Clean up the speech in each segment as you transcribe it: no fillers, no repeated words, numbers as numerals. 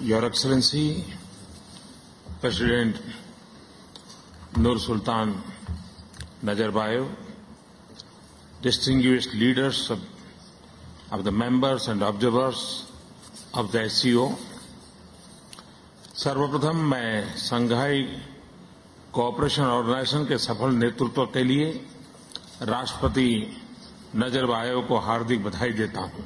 Your Excellency, President Nur Sultan Nazarbayev, distinguished leaders of the members and observers of the SCO, सर्वप्रथम मैं संघाई cooperation organisation के सफल नेतृत्व के लिए राष्ट्रपति नजरबायेव को हार्दिक बधाई देता हूं।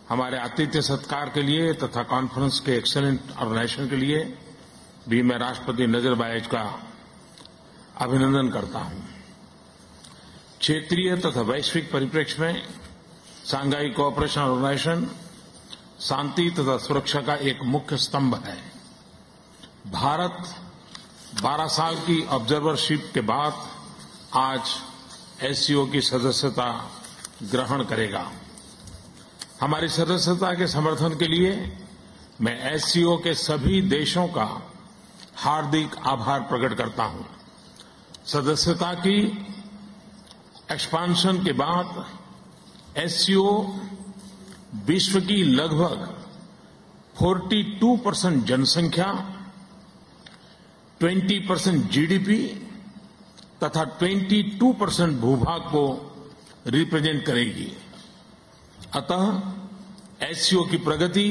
हमारे आतिथ्य सत्कार के लिए तथा कॉन्फ्रेंस के एक्सीलेंट ऑर्गेनाइजेशन के लिए भी मैं राष्ट्रपति नजरबायेव का अभिनंदन करता हूं। क्षेत्रीय तथा वैश्विक परिप्रेक्ष्य में संघाई कोऑपरेशन ऑर्गेनाइजेशन शांति तथा सुरक्षा का एक मुख्य स्तंभ है। भारत 12 साल की ऑब्जर्वरशिप के बाद आज एससीओ की सदस्यता ग्रहण करेगा। हमारी सदस्यता के समर्थन के लिए मैं एससीओ के सभी देशों का हार्दिक आभार प्रकट करता हूं। सदस्यता की एक्सपांशन के बाद एससीओ विश्व की लगभग 42% जनसंख्या, 20% जीडीपी तथा 22% भूभाग को रिप्रेजेंट करेगी। अतः एससीओ की प्रगति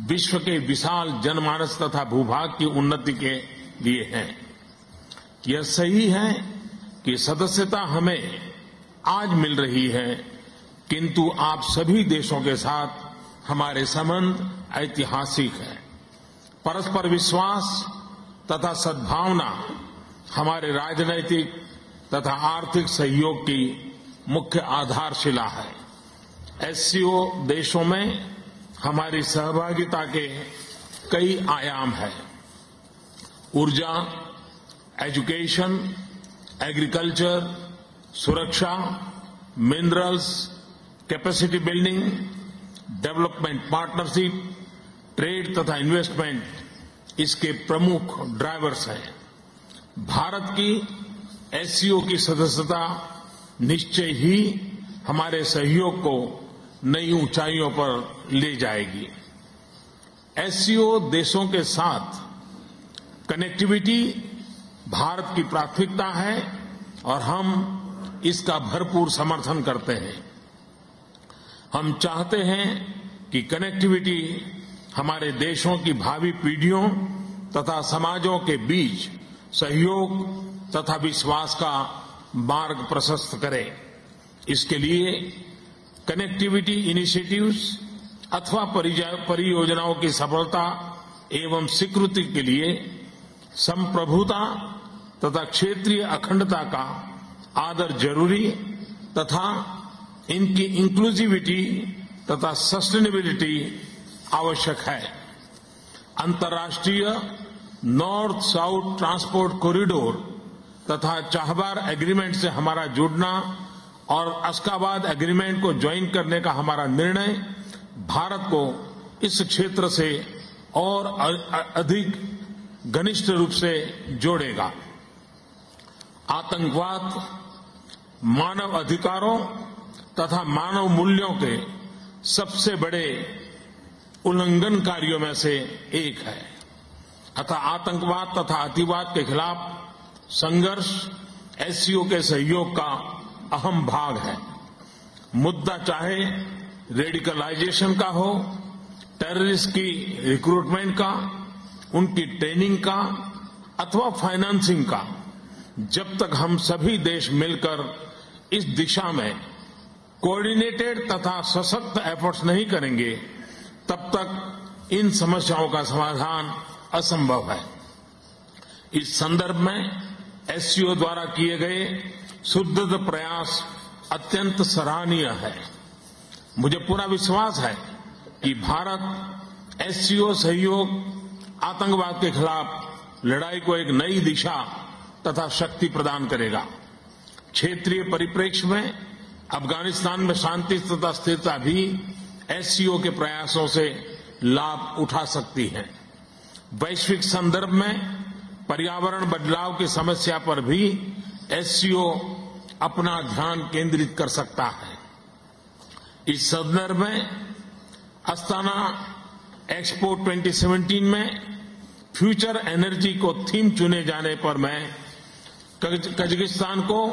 विश्व के विशाल जनमानस तथा भूभाग की उन्नति के लिए है। यह सही है कि सदस्यता हमें आज मिल रही है, किंतु आप सभी देशों के साथ हमारे संबंध ऐतिहासिक है। परस्पर विश्वास तथा सद्भावना हमारे राजनैतिक तथा आर्थिक सहयोग की मुख्य आधारशिला है। एससीओ देशों में हमारी सहभागिता के कई आयाम हैं। ऊर्जा, एजुकेशन, एग्रीकल्चर, सुरक्षा, minerals, capacity building, development partnership, trade तथा इन्वेस्टमेंट इसके प्रमुख ड्राइवर्स हैं। भारत की एससीओ की सदस्यता निश्चय ही हमारे सहयोग को नई ऊंचाइयों पर ले जाएगी। एससीओ देशों के साथ कनेक्टिविटी भारत की प्राथमिकता है और हम इसका भरपूर समर्थन करते हैं। हम चाहते हैं कि कनेक्टिविटी हमारे देशों की भावी पीढ़ियों तथा समाजों के बीच सहयोग तथा विश्वास का मार्ग प्रशस्त करे। इसके लिए कनेक्टिविटी इनिशिएटिव्स अथवा परियोजनाओं की सफलता एवं स्वीकृति के लिए संप्रभुता तथा क्षेत्रीय अखंडता का आदर जरूरी तथा इनकी इंक्लूसिविटी तथा सस्टेनेबिलिटी आवश्यक है। अंतर्राष्ट्रीय नॉर्थ साउथ ट्रांसपोर्ट कॉरिडोर तथा चाहबार एग्रीमेंट से हमारा जुड़ना और अशकाबाद एग्रीमेंट को ज्वाइन करने का हमारा निर्णय भारत को इस क्षेत्र से और अधिक घनिष्ठ रूप से जोड़ेगा। आतंकवाद मानव अधिकारों तथा मानव मूल्यों के सबसे बड़े उल्लंघनकारियों में से एक है। अतः आतंकवाद तथा अतिवाद के खिलाफ संघर्ष एससीओ के सहयोग का अहम भाग है। मुद्दा चाहे रेडिकलाइजेशन का हो, टेररिस्ट की रिक्रूटमेंट का, उनकी ट्रेनिंग का अथवा फाइनेंसिंग का, जब तक हम सभी देश मिलकर इस दिशा में कोऑर्डिनेटेड तथा सशक्त एफर्ट्स नहीं करेंगे, तब तक इन समस्याओं का समाधान असंभव है। इस संदर्भ में एससीओ द्वारा किए गए सुदृढ़ प्रयास अत्यंत सराहनीय है। मुझे पूरा विश्वास है कि भारत एससीओ सहयोग आतंकवाद के खिलाफ लड़ाई को एक नई दिशा तथा शक्ति प्रदान करेगा। क्षेत्रीय परिप्रेक्ष्य में अफगानिस्तान में शांति तथा स्थिरता भी एससीओ के प्रयासों से लाभ उठा सकती है। वैश्विक संदर्भ में पर्यावरण बदलाव की समस्या पर भी एससीओ अपना ध्यान केंद्रित कर सकता है। इस संदर्भ में अस्ताना एक्सपो 2017 में फ्यूचर एनर्जी को थीम चुने जाने पर मैं कजाकिस्तान को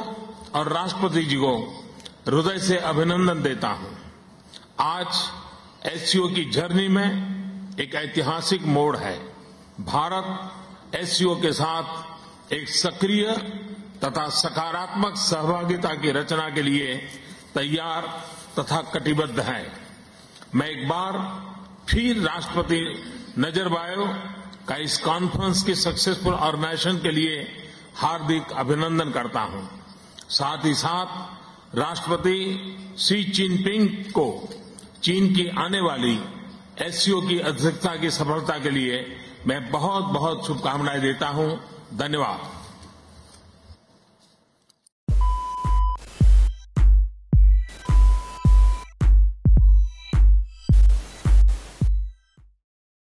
और राष्ट्रपति जी को हृदय से अभिनंदन देता हूं। आज एससीओ की जर्नी में एक ऐतिहासिक मोड़ है। भारत एससीओ के साथ एक सक्रिय तथा सकारात्मक सहभागिता की रचना के लिए तैयार तथा कटिबद्ध है। मैं एक बार फिर राष्ट्रपति नजरबायेव का इस कॉन्फ्रेंस की सक्सेसफुल ऑर्गेनाइजेशन के लिए हार्दिक अभिनंदन करता हूं। साथ ही साथ राष्ट्रपति शी जिनपिंग को चीन की आने वाली एससीओ की अध्यक्षता की सफलता के लिए मैं बहुत बहुत शुभकामनाएं देता हूं। धन्यवाद।